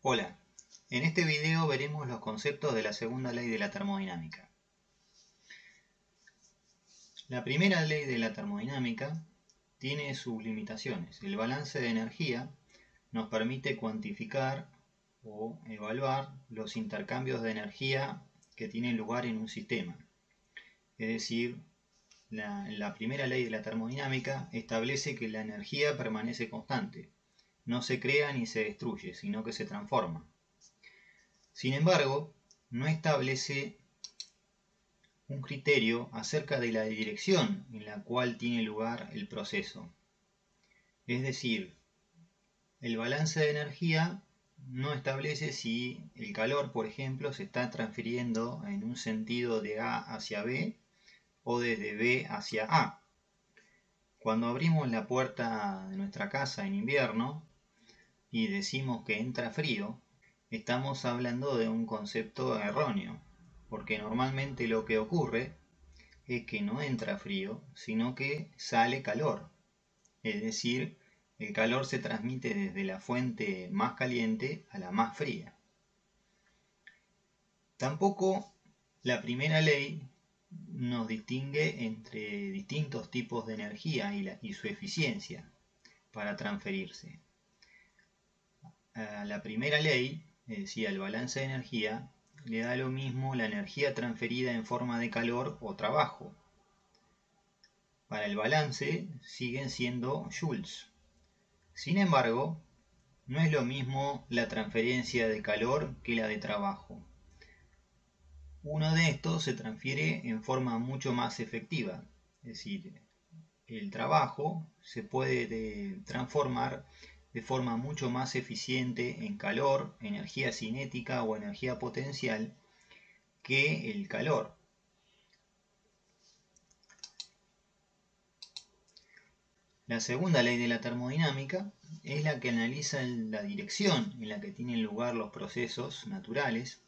Hola, en este video veremos los conceptos de la segunda ley de la termodinámica. La primera ley de la termodinámica tiene sus limitaciones. El balance de energía nos permite cuantificar o evaluar los intercambios de energía que tienen lugar en un sistema. Es decir, la primera ley de la termodinámica establece que la energía permanece constante. No se crea ni se destruye, sino que se transforma. Sin embargo, no establece un criterio acerca de la dirección en la cual tiene lugar el proceso. Es decir, el balance de energía no establece si el calor, por ejemplo, se está transfiriendo en un sentido de A hacia B o desde B hacia A. Cuando abrimos la puerta de nuestra casa en invierno y decimos que entra frío, estamos hablando de un concepto erróneo, porque normalmente lo que ocurre es que no entra frío, sino que sale calor. Es decir, el calor se transmite desde la fuente más caliente a la más fría. Tampoco la primera ley nos distingue entre distintos tipos de energía y su eficiencia para transferirse. A la primera ley, es decir, el balance de energía, le da lo mismo la energía transferida en forma de calor o trabajo. Para el balance siguen siendo joules. Sin embargo, no es lo mismo la transferencia de calor que la de trabajo. Uno de estos se transfiere en forma mucho más efectiva, es decir, el trabajo se puede transformar de forma mucho más eficiente en calor, energía cinética o energía potencial que el calor. La segunda ley de la termodinámica es la que analiza la dirección en la que tienen lugar los procesos naturales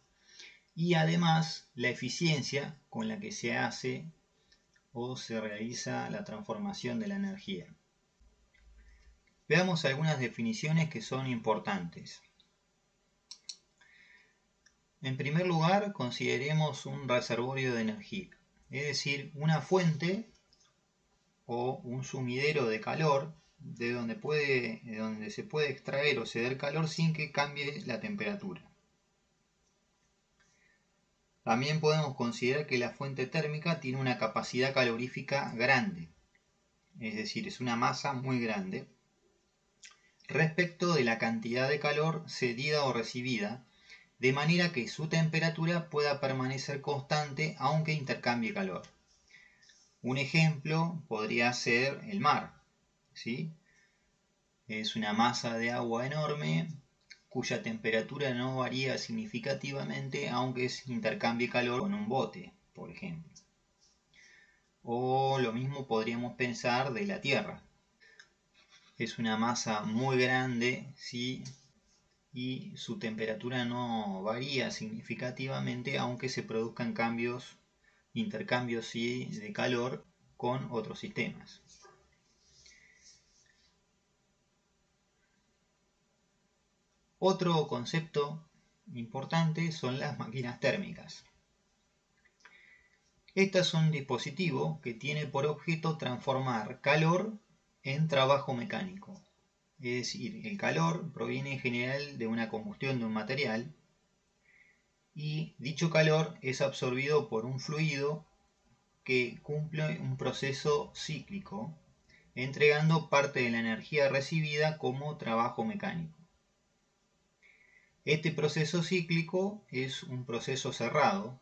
y además la eficiencia con la que se hace o se realiza la transformación de la energía. Veamos algunas definiciones que son importantes. En primer lugar, consideremos un reservorio de energía, es decir, una fuente o un sumidero de calor de donde se puede extraer o ceder calor sin que cambie la temperatura. También podemos considerar que la fuente térmica tiene una capacidad calorífica grande, es decir, es una masa muy grande, respecto de la cantidad de calor cedida o recibida, de manera que su temperatura pueda permanecer constante aunque intercambie calor. Un ejemplo podría ser el mar, ¿sí? Es una masa de agua enorme cuya temperatura no varía significativamente aunque se intercambie calor con un bote, por ejemplo. O lo mismo podríamos pensar de la Tierra. Es una masa muy grande, ¿sí? Y su temperatura no varía significativamente aunque se produzcan intercambios ¿sí? de calor con otros sistemas. Otro concepto importante son las máquinas térmicas. Estas son un dispositivo que tiene por objeto transformar calor en trabajo mecánico. Es decir, el calor proviene en general de una combustión de un material y dicho calor es absorbido por un fluido que cumple un proceso cíclico, entregando parte de la energía recibida como trabajo mecánico. Este proceso cíclico es un proceso cerrado,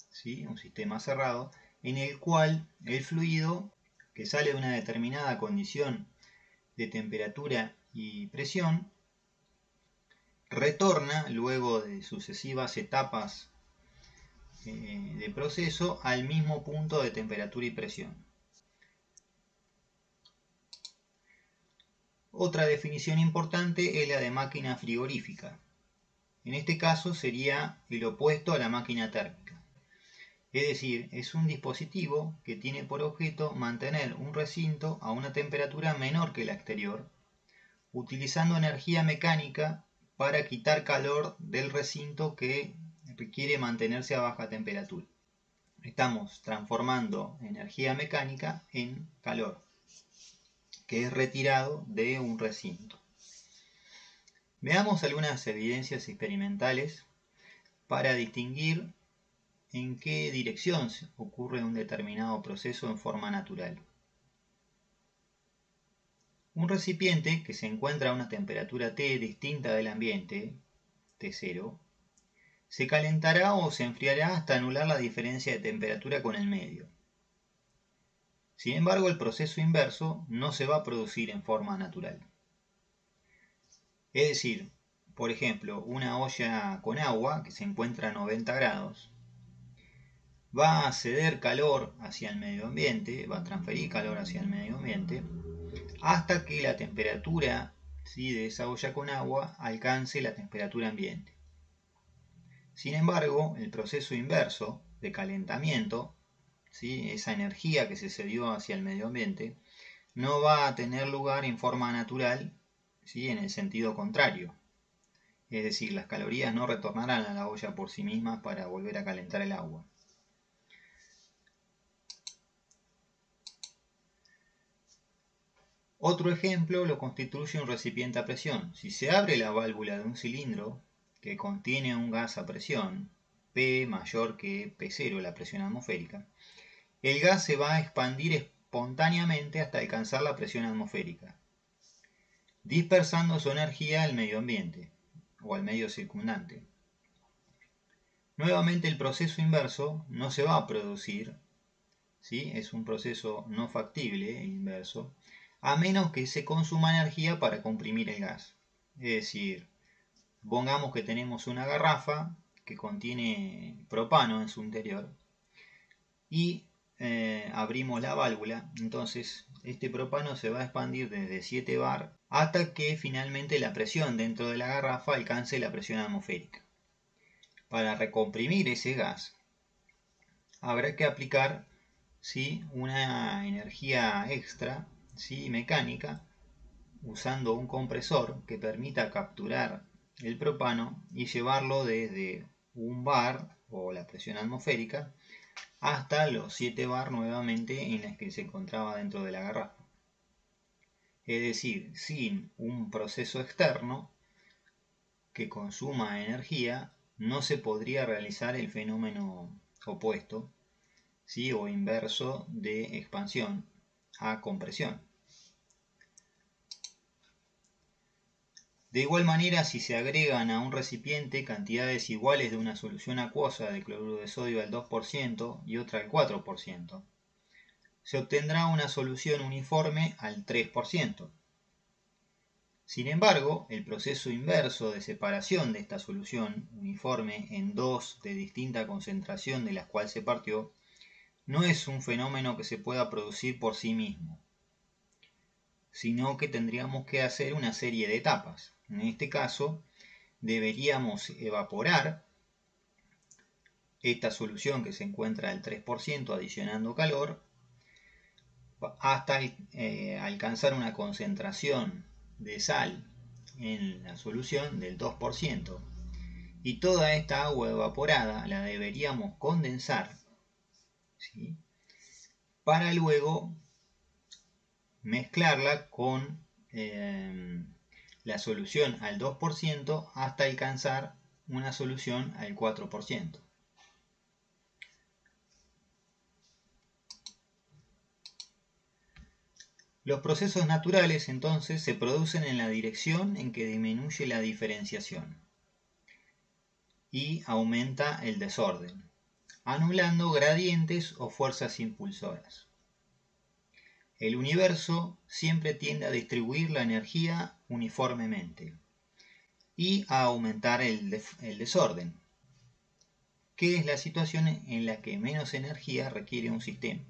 ¿sí? Un sistema cerrado, en el cual el fluido que sale de una determinada condición de temperatura y presión retorna luego de sucesivas etapas de proceso al mismo punto de temperatura y presión. Otra definición importante es la de máquina frigorífica. En este caso sería el opuesto a la máquina térmica. Es decir, es un dispositivo que tiene por objeto mantener un recinto a una temperatura menor que la exterior, utilizando energía mecánica para quitar calor del recinto que requiere mantenerse a baja temperatura. Estamos transformando energía mecánica en calor, que es retirado de un recinto. Veamos algunas evidencias experimentales para distinguir en qué dirección ocurre un determinado proceso en forma natural. Un recipiente que se encuentra a una temperatura T distinta del ambiente, T0, se calentará o se enfriará hasta anular la diferencia de temperatura con el medio. Sin embargo, el proceso inverso no se va a producir en forma natural. Es decir, por ejemplo, una olla con agua que se encuentra a 90 grados va a ceder calor hacia el medio ambiente, va a transferir calor hacia el medio ambiente, hasta que la temperatura, ¿sí?, de esa olla con agua alcance la temperatura ambiente. Sin embargo, el proceso inverso de calentamiento, ¿sí?, esa energía que se cedió hacia el medio ambiente, no va a tener lugar en forma natural, ¿sí?, en el sentido contrario. Es decir, las calorías no retornarán a la olla por sí mismas para volver a calentar el agua. Otro ejemplo lo constituye un recipiente a presión. Si se abre la válvula de un cilindro que contiene un gas a presión, P mayor que P0, la presión atmosférica, el gas se va a expandir espontáneamente hasta alcanzar la presión atmosférica, dispersando su energía al medio ambiente o al medio circundante. Nuevamente el proceso inverso no se va a producir, ¿sí?, es un proceso no factible, inverso, a menos que se consuma energía para comprimir el gas. Es decir, pongamos que tenemos una garrafa que contiene propano en su interior y abrimos la válvula, entonces este propano se va a expandir desde 7 bar hasta que finalmente la presión dentro de la garrafa alcance la presión atmosférica. Para recomprimir ese gas habrá que aplicar, ¿sí?, una energía extra, ¿sí?, mecánica, usando un compresor que permita capturar el propano y llevarlo desde 1 bar o la presión atmosférica hasta los 7 bar nuevamente en las que se encontraba dentro de la garrafa. Es decir, sin un proceso externo que consuma energía no se podría realizar el fenómeno opuesto, ¿sí?, o inverso de expansión a compresión. De igual manera, si se agregan a un recipiente cantidades iguales de una solución acuosa de cloruro de sodio al 2% y otra al 4%, se obtendrá una solución uniforme al 3%. Sin embargo, el proceso inverso de separación de esta solución uniforme en dos de distinta concentración de las cuales se partió no es un fenómeno que se pueda producir por sí mismo, sino que tendríamos que hacer una serie de etapas. En este caso, deberíamos evaporar esta solución que se encuentra al 3% adicionando calor hasta alcanzar una concentración de sal en la solución del 2%. Y toda esta agua evaporada la deberíamos condensar, ¿sí?, para luego mezclarla con la solución al 2% hasta alcanzar una solución al 4%. Los procesos naturales entonces se producen en la dirección en que disminuye la diferenciación y aumenta el desorden, anulando gradientes o fuerzas impulsoras. El universo siempre tiende a distribuir la energía uniformemente y a aumentar el desorden, que es la situación en la que menos energía requiere un sistema,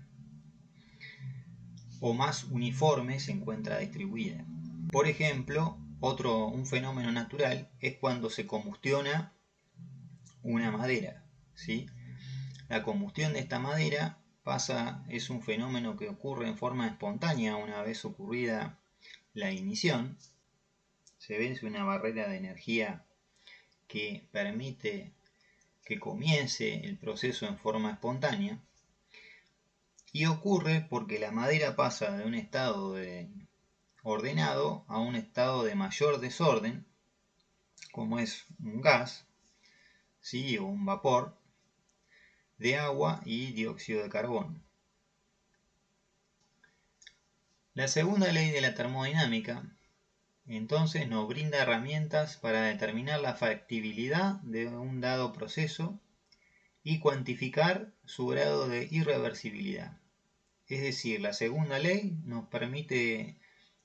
o más uniforme se encuentra distribuida. Por ejemplo, un fenómeno natural es cuando se combustiona una madera, ¿sí? La combustión de esta madera es un fenómeno que ocurre en forma espontánea una vez ocurrida la ignición, se vence una barrera de energía que permite que comience el proceso en forma espontánea, y ocurre porque la madera pasa de un estado ordenado a un estado de mayor desorden, como es un gas, ¿sí? O un vapor de agua y dióxido de carbono. La segunda ley de la termodinámica entonces nos brinda herramientas para determinar la factibilidad de un dado proceso y cuantificar su grado de irreversibilidad. Es decir, la segunda ley nos permite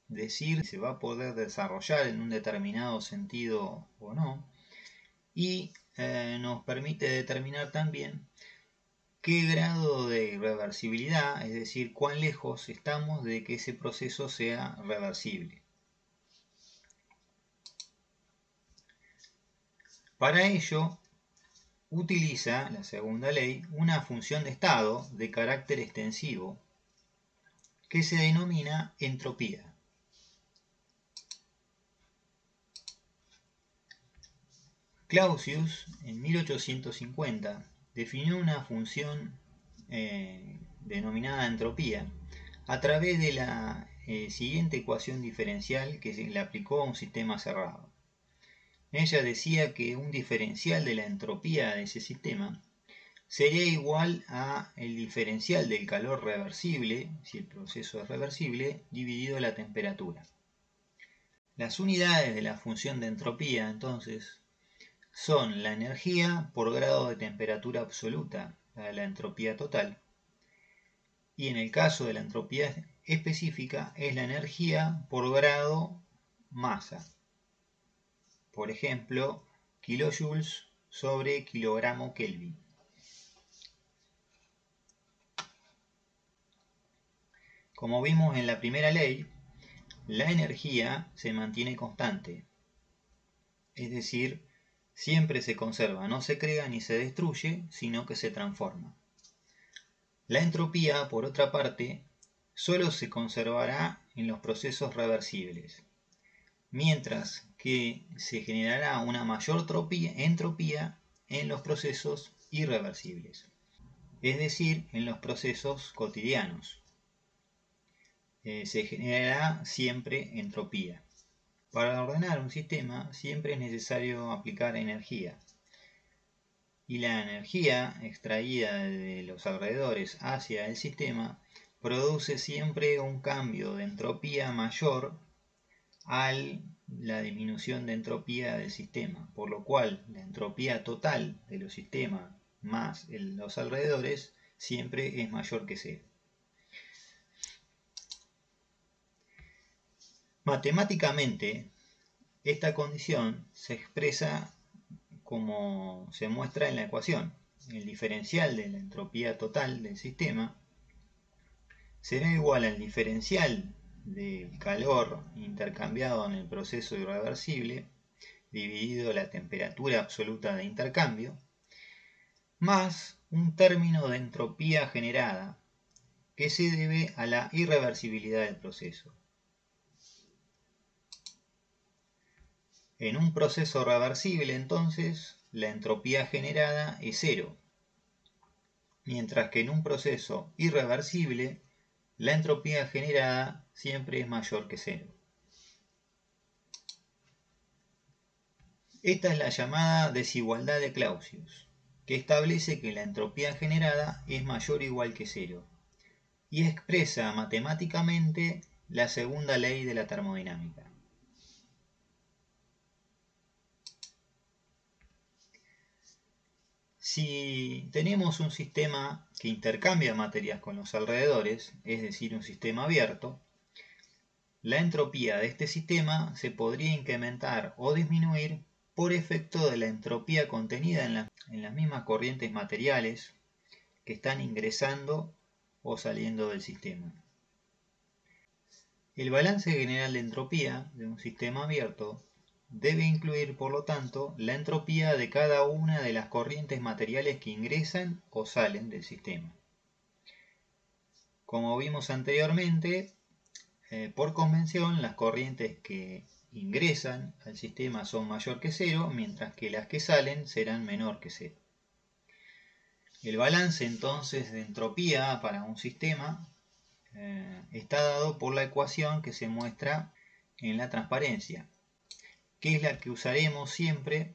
decir si se va a poder desarrollar en un determinado sentido o no, y nos permite determinar también qué grado de irreversibilidad, es decir, cuán lejos estamos de que ese proceso sea reversible. Para ello, utiliza la segunda ley una función de estado de carácter extensivo que se denomina entropía. Clausius, en 1850, definió una función denominada entropía a través de la siguiente ecuación diferencial que se le aplicó a un sistema cerrado. Ella decía que un diferencial de la entropía de ese sistema sería igual a el diferencial del calor reversible, si el proceso es reversible, dividido la temperatura. Las unidades de la función de entropía, entonces, son la energía por grado de temperatura absoluta, la entropía total, y en el caso de la entropía específica es la energía por grado masa. Por ejemplo, kilojoules sobre kilogramo Kelvin. Como vimos en la primera ley, la energía se mantiene constante, es decir, siempre se conserva, no se crea ni se destruye, sino que se transforma. La entropía, por otra parte, solo se conservará en los procesos reversibles, mientras que se generará una mayor entropía en los procesos irreversibles, es decir, en los procesos cotidianos. Se generará siempre entropía. Para ordenar un sistema siempre es necesario aplicar energía, y la energía extraída de los alrededores hacia el sistema produce siempre un cambio de entropía mayor a la disminución de entropía del sistema, por lo cual la entropía total de los sistemas más los alrededores siempre es mayor que cero. Matemáticamente, esta condición se expresa como se muestra en la ecuación. El diferencial de la entropía total del sistema será igual al diferencial del calor intercambiado en el proceso irreversible dividido la temperatura absoluta de intercambio, más un término de entropía generada que se debe a la irreversibilidad del proceso. En un proceso reversible, entonces, la entropía generada es cero, mientras que en un proceso irreversible, la entropía generada siempre es mayor que cero. Esta es la llamada desigualdad de Clausius, que establece que la entropía generada es mayor o igual que cero, y expresa matemáticamente la segunda ley de la termodinámica. Si tenemos un sistema que intercambia materias con los alrededores, es decir, un sistema abierto, la entropía de este sistema se podría incrementar o disminuir por efecto de la entropía contenida en las mismas corrientes materiales que están ingresando o saliendo del sistema. El balance general de entropía de un sistema abierto debe incluir, por lo tanto, la entropía de cada una de las corrientes materiales que ingresan o salen del sistema. Como vimos anteriormente, por convención, las corrientes que ingresan al sistema son mayor que cero, mientras que las que salen serán menor que cero. El balance entonces de entropía para un sistema está dado por la ecuación que se muestra en la transparencia, que es la que usaremos siempre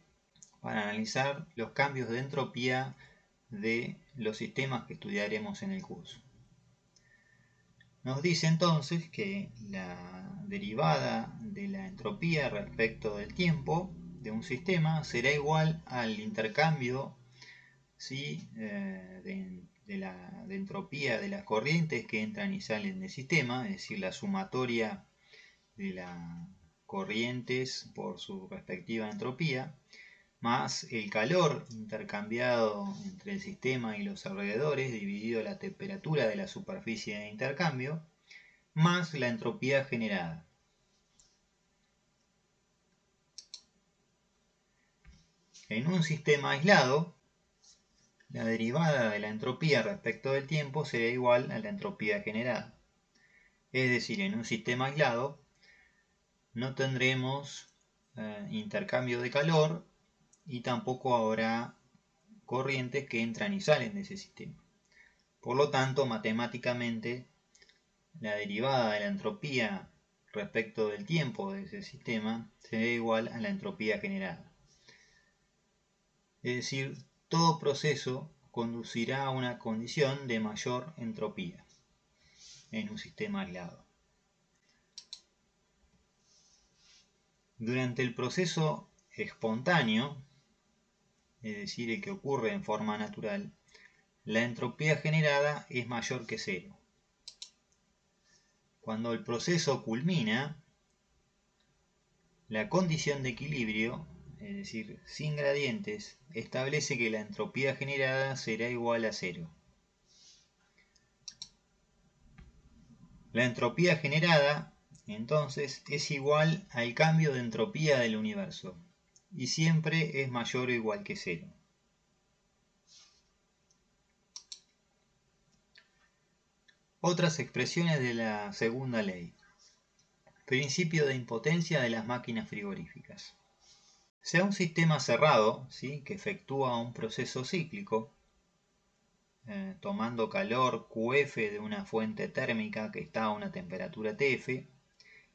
para analizar los cambios de entropía de los sistemas que estudiaremos en el curso. Nos dice entonces que la derivada de la entropía respecto del tiempo de un sistema será igual al intercambio, ¿sí? de entropía de las corrientes que entran y salen del sistema, es decir, la sumatoria de las corrientes por su respectiva entropía, más el calor intercambiado entre el sistema y los alrededores dividido la temperatura de la superficie de intercambio, más la entropía generada. En un sistema aislado, la derivada de la entropía respecto del tiempo será igual a la entropía generada. Es decir, en un sistema aislado no tendremos intercambio de calor y tampoco habrá corrientes que entran y salen de ese sistema. Por lo tanto, matemáticamente, la derivada de la entropía respecto del tiempo de ese sistema será igual a la entropía generada. Es decir, todo proceso conducirá a una condición de mayor entropía en un sistema aislado. Durante el proceso espontáneo, es decir, el que ocurre en forma natural, la entropía generada es mayor que cero. Cuando el proceso culmina, la condición de equilibrio, es decir, sin gradientes, establece que la entropía generada será igual a cero. La entropía generada, entonces, es igual al cambio de entropía del universo, y siempre es mayor o igual que cero. Otras expresiones de la segunda ley. Principio de impotencia de las máquinas frigoríficas. Sea un sistema cerrado, ¿sí?, que efectúa un proceso cíclico, tomando calor QF de una fuente térmica que está a una temperatura TF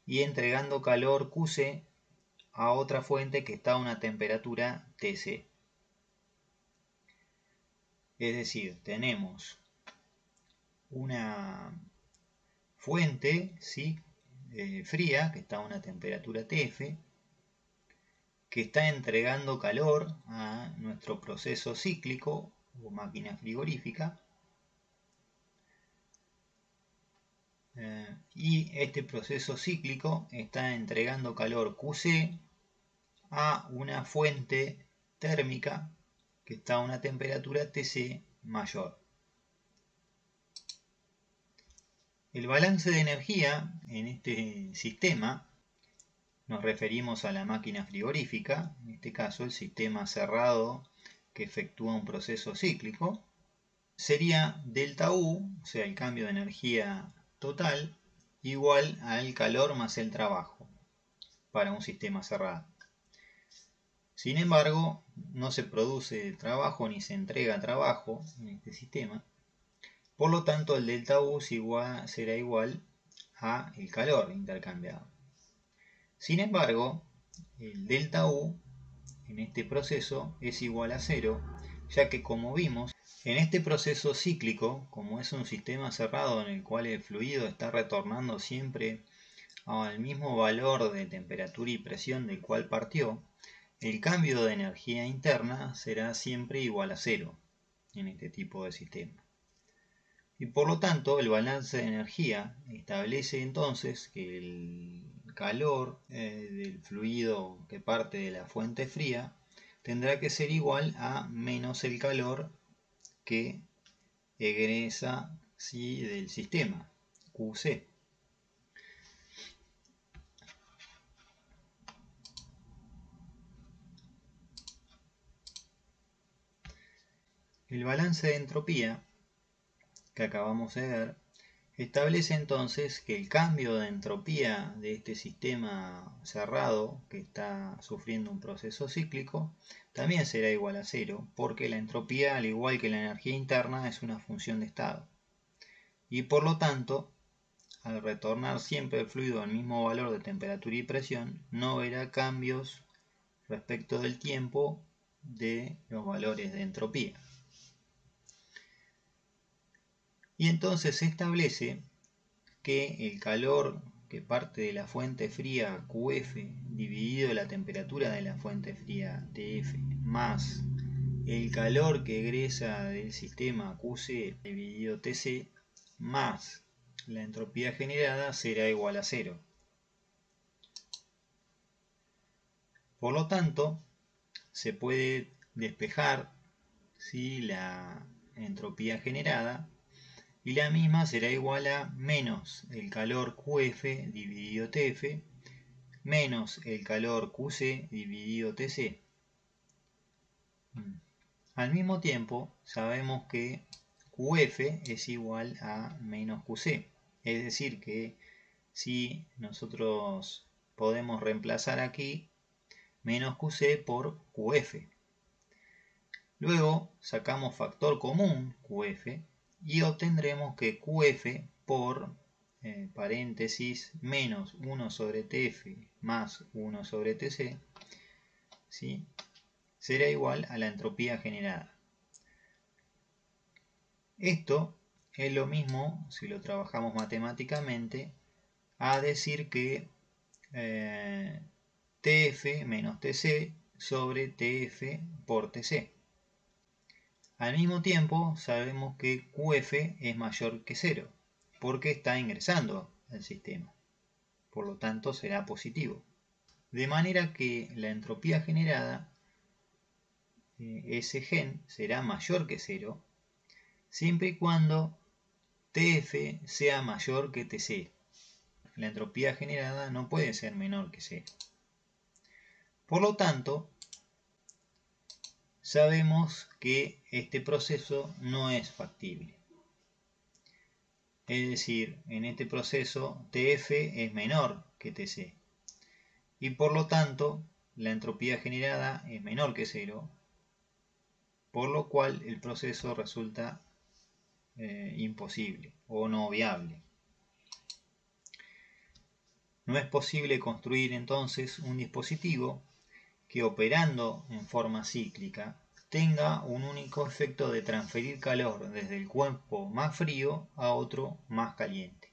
y entregando calor QC a otra fuente que está a una temperatura TC. Es decir, tenemos una fuente, ¿sí?, fría que está a una temperatura TF, que está entregando calor a nuestro proceso cíclico o máquina frigorífica, y este proceso cíclico está entregando calor QC a una fuente térmica que está a una temperatura TC mayor. El balance de energía en este sistema, nos referimos a la máquina frigorífica, en este caso el sistema cerrado que efectúa un proceso cíclico, sería delta U, o sea, el cambio de energía total, igual al calor más el trabajo para un sistema cerrado. Sin embargo, no se produce trabajo ni se entrega trabajo en este sistema. Por lo tanto, el delta U será igual a el calor intercambiado. Sin embargo, el delta U en este proceso es igual a cero, ya que, como vimos, en este proceso cíclico, como es un sistema cerrado en el cual el fluido está retornando siempre al mismo valor de temperatura y presión del cual partió, el cambio de energía interna será siempre igual a cero en este tipo de sistema. Y por lo tanto, el balance de energía establece entonces que el calor del fluido que parte de la fuente fría tendrá que ser igual a menos el calor que egresa, ¿sí?, del sistema, QC. El balance de entropía que acabamos de ver Establece entonces que el cambio de entropía de este sistema cerrado que está sufriendo un proceso cíclico también será igual a cero, porque la entropía, al igual que la energía interna, es una función de estado. Y por lo tanto, al retornar siempre el fluido al mismo valor de temperatura y presión, no verá cambios respecto del tiempo de los valores de entropía. Y entonces se establece que el calor que parte de la fuente fría QF dividido la temperatura de la fuente fría TF más el calor que egresa del sistema QC dividido TC más la entropía generada será igual a cero. Por lo tanto, se puede despejar la entropía generada y la misma será igual a menos el calor QF dividido TF menos el calor QC dividido TC. Al mismo tiempo, sabemos que QF es igual a menos QC. Es decir, que si nosotros podemos reemplazar aquí menos QC por QF. Luego sacamos factor común QF y obtendremos que QF por paréntesis menos 1 sobre TF más 1 sobre TC, ¿sí?, será igual a la entropía generada. Esto es lo mismo, si lo trabajamos matemáticamente, a decir que TF menos TC sobre TF por TC. Al mismo tiempo, sabemos que QF es mayor que 0, porque está ingresando al sistema. Por lo tanto, será positivo. De manera que la entropía generada, S gen, será mayor que 0, siempre y cuando TF sea mayor que TC. La entropía generada no puede ser menor que 0. Por lo tanto, sabemos que este proceso no es factible. Es decir, en este proceso TF es menor que TC. Y por lo tanto, la entropía generada es menor que 0, por lo cual el proceso resulta imposible o no viable. No es posible construir entonces un dispositivo que, operando en forma cíclica, tenga un único efecto de transferir calor desde el cuerpo más frío a otro más caliente.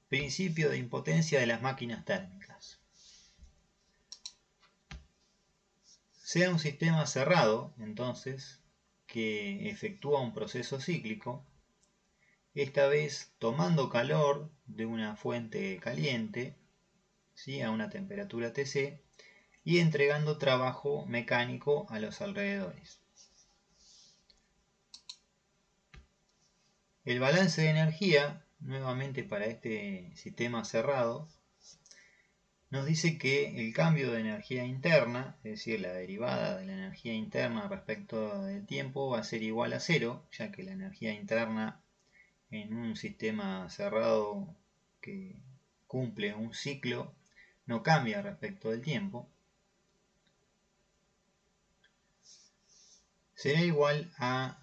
Principio de impotencia de las máquinas térmicas. Sea un sistema cerrado, entonces, que efectúa un proceso cíclico, esta vez tomando calor de una fuente caliente, ¿sí?, a una temperatura TC, y entregando trabajo mecánico a los alrededores. El balance de energía, nuevamente para este sistema cerrado, nos dice que el cambio de energía interna, es decir, la derivada de la energía interna respecto del tiempo, va a ser igual a 0, ya que la energía interna en un sistema cerrado que cumple un ciclo no cambia respecto del tiempo. Será igual a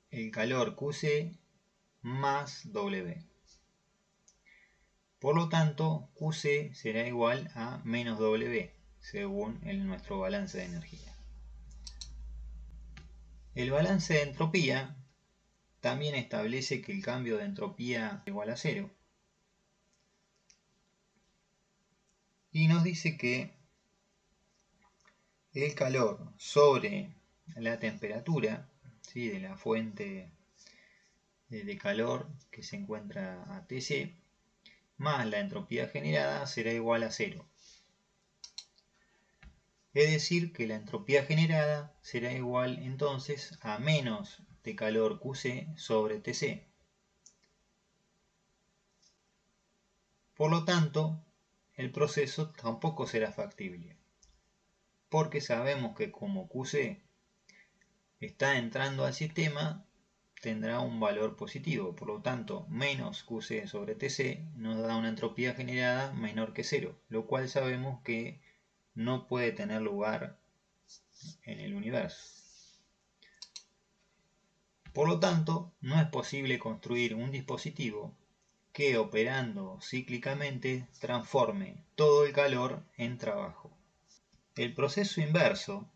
el calor QC más W. Por lo tanto, QC será igual a menos W, según nuestro balance de energía. El balance de entropía también establece que el cambio de entropía es igual a 0. Y nos dice que el calor sobre la temperatura, ¿sí?, de la fuente de calor que se encuentra a TC, más la entropía generada será igual a 0. Es decir, que la entropía generada será igual entonces a menos de calor QC sobre TC. Por lo tanto, el proceso tampoco será factible, porque sabemos que como QC está entrando al sistema tendrá un valor positivo. Por lo tanto, menos QC sobre TC nos da una entropía generada menor que 0, lo cual sabemos que no puede tener lugar en el universo. Por lo tanto, no es posible construir un dispositivo que operando cíclicamente transforme todo el calor en trabajo. El proceso inverso,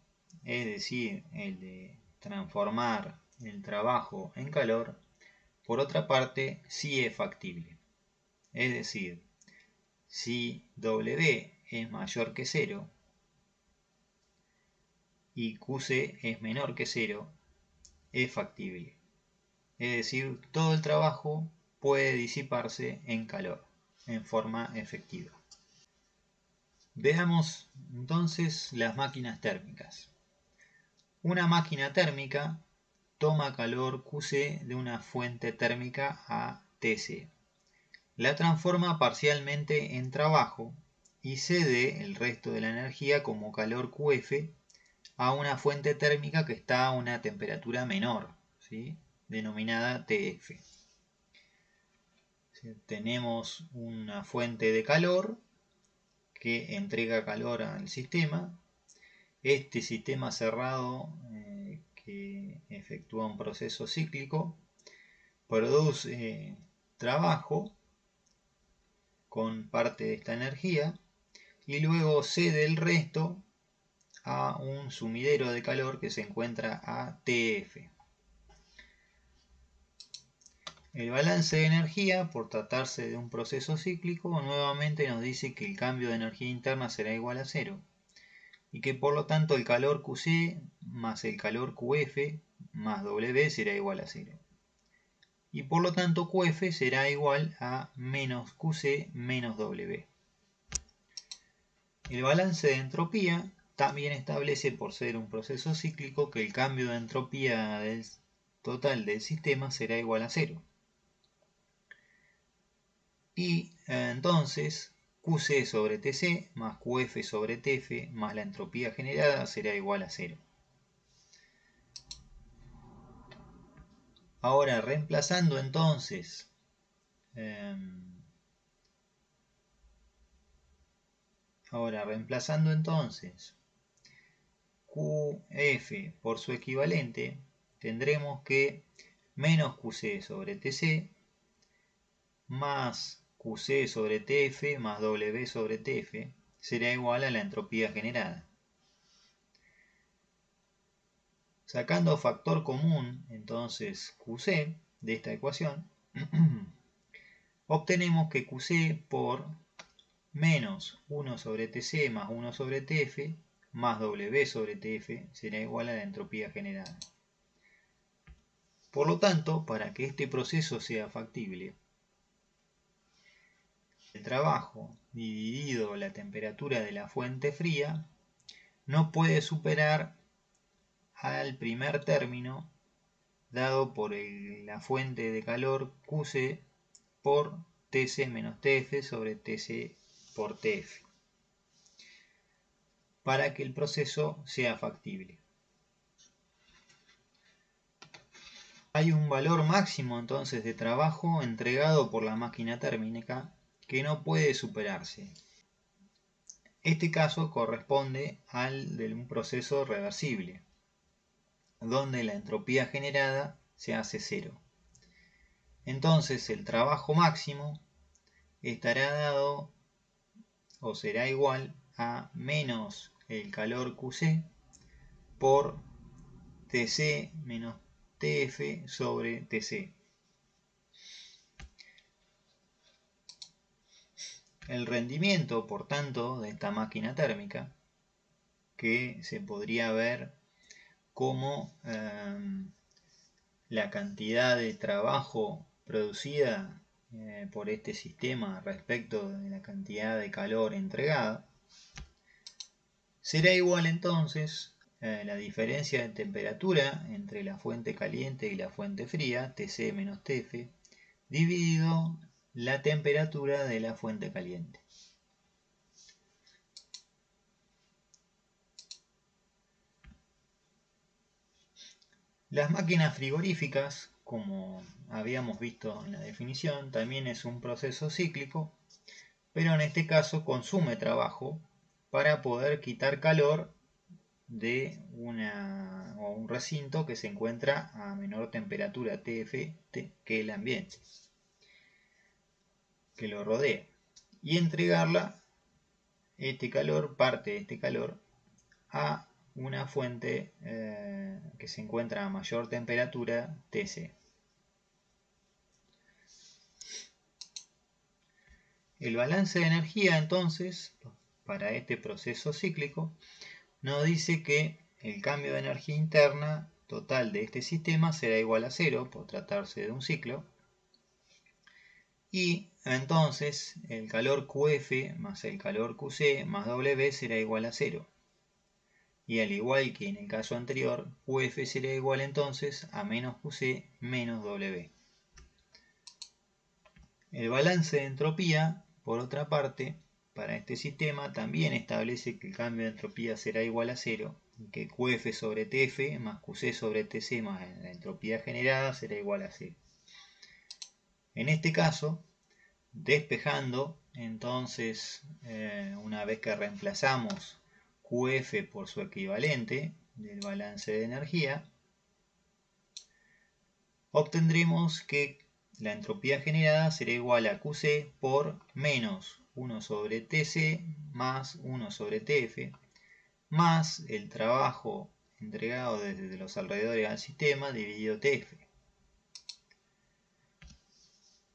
es decir, el de transformar el trabajo en calor, por otra parte, sí es factible. Es decir, si W es mayor que 0 y QC es menor que 0, es factible. Es decir, todo el trabajo puede disiparse en calor, en forma efectiva. Veamos entonces las máquinas térmicas. Una máquina térmica toma calor QC de una fuente térmica a TC. La transforma parcialmente en trabajo y cede el resto de la energía como calor QF a una fuente térmica que está a una temperatura menor, ¿sí?, denominada TF. Tenemos una fuente de calor que entrega calor al sistema. Este sistema cerrado que efectúa un proceso cíclico produce trabajo con parte de esta energía y luego cede el resto a un sumidero de calor que se encuentra a TF. El balance de energía, por tratarse de un proceso cíclico, nuevamente nos dice que el cambio de energía interna será igual a 0 y que por lo tanto el calor QC más el calor QF más W será igual a 0. Y por lo tanto QF será igual a menos QC menos W. El balance de entropía también establece, por ser un proceso cíclico, que el cambio de entropía total del sistema será igual a 0. Y entonces QC sobre TC más QF sobre TF más la entropía generada será igual a 0. Ahora, reemplazando entonces QF por su equivalente, tendremos que menos QC sobre TC más QC sobre TF más W sobre TF será igual a la entropía generada. Sacando factor común, entonces, QC de esta ecuación, obtenemos que QC por menos 1 sobre TC más 1 sobre TF más W sobre TF será igual a la entropía generada. Por lo tanto, para que este proceso sea factible, el trabajo dividido la temperatura de la fuente fría no puede superar al primer término dado por la fuente de calor QC por TC menos TF sobre TC por TF, para que el proceso sea factible. Hay un valor máximo entonces de trabajo entregado por la máquina térmica que no puede superarse. Este caso corresponde al de un proceso reversible, donde la entropía generada se hace 0. Entonces el trabajo máximo estará dado o será igual a menos el calor QC por TC menos TF sobre TC. El rendimiento, por tanto, de esta máquina térmica, que se podría ver como la cantidad de trabajo producida por este sistema respecto de la cantidad de calor entregada, será igual entonces la diferencia de temperatura entre la fuente caliente y la fuente fría, TC menos TF, dividido la temperatura de la fuente caliente. Las máquinas frigoríficas, como habíamos visto en la definición, también es un proceso cíclico, pero en este caso consume trabajo para poder quitar calor de un recinto que se encuentra a menor temperatura TF que el ambiente que lo rodea, y entregarla, parte de este calor, a una fuente que se encuentra a mayor temperatura TC. El balance de energía, entonces, para este proceso cíclico, nos dice que el cambio de energía interna total de este sistema será igual a 0 por tratarse de un ciclo, y entonces el calor QF más el calor QC más W será igual a 0. Y al igual que en el caso anterior, QF será igual entonces a menos QC menos W. El balance de entropía, por otra parte, para este sistema también establece que el cambio de entropía será igual a 0, y que QF sobre TF más QC sobre TC más la entropía generada será igual a 0. En este caso, despejando, entonces, una vez que reemplazamos QF por su equivalente del balance de energía, obtendremos que la entropía generada será igual a QC por menos 1 sobre TC más 1 sobre TF, más el trabajo entregado desde los alrededores al sistema dividido TF.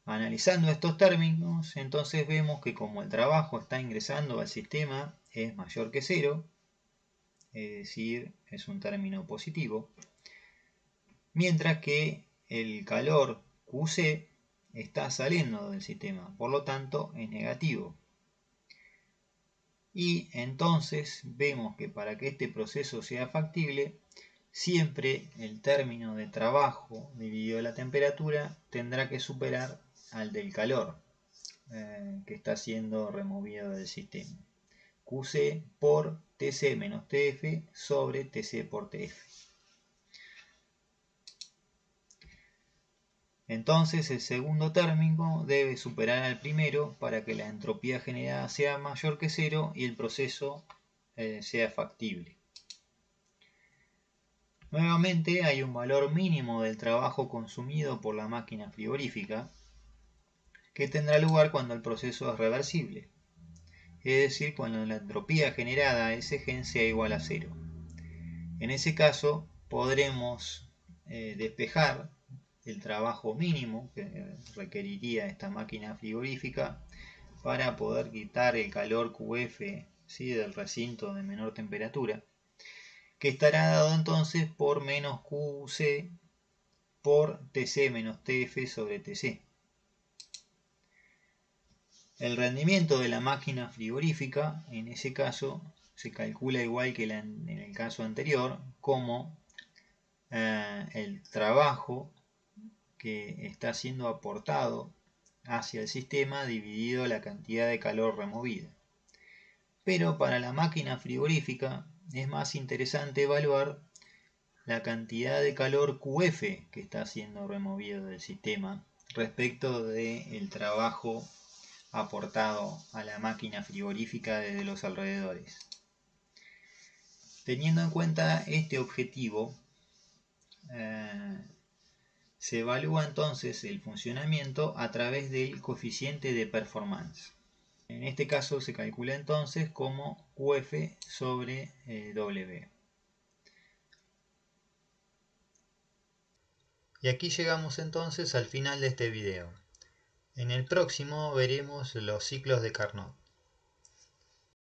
Analizando estos términos, entonces vemos que como el trabajo está ingresando al sistema es mayor que 0, es decir, es un término positivo, mientras que el calor QC está saliendo del sistema, por lo tanto es negativo. Y entonces vemos que para que este proceso sea factible, siempre el término de trabajo dividido la temperatura tendrá que superar al del calor que está siendo removido del sistema. QC por TC menos TF sobre TC por TF. Entonces el segundo término debe superar al primero para que la entropía generada sea mayor que 0 y el proceso sea factible. Nuevamente hay un valor mínimo del trabajo consumido por la máquina frigorífica que tendrá lugar cuando el proceso es reversible, es decir, cuando la entropía generada a ese gen sea igual a 0. En ese caso podremos despejar el trabajo mínimo que requeriría esta máquina frigorífica para poder quitar el calor QF, ¿sí?, del recinto de menor temperatura, que estará dado entonces por menos QC por TC menos TF sobre TC. El rendimiento de la máquina frigorífica en ese caso se calcula igual que en el caso anterior, como el trabajo que está siendo aportado hacia el sistema dividido la cantidad de calor removida. Pero para la máquina frigorífica es más interesante evaluar la cantidad de calor QF que está siendo removido del sistema respecto del trabajo aportado a la máquina frigorífica desde los alrededores. Teniendo en cuenta este objetivo, se evalúa entonces el funcionamiento a través del coeficiente de performance. En este caso se calcula entonces como QF sobre W. Y aquí llegamos entonces al final de este video. En el próximo veremos los ciclos de Carnot.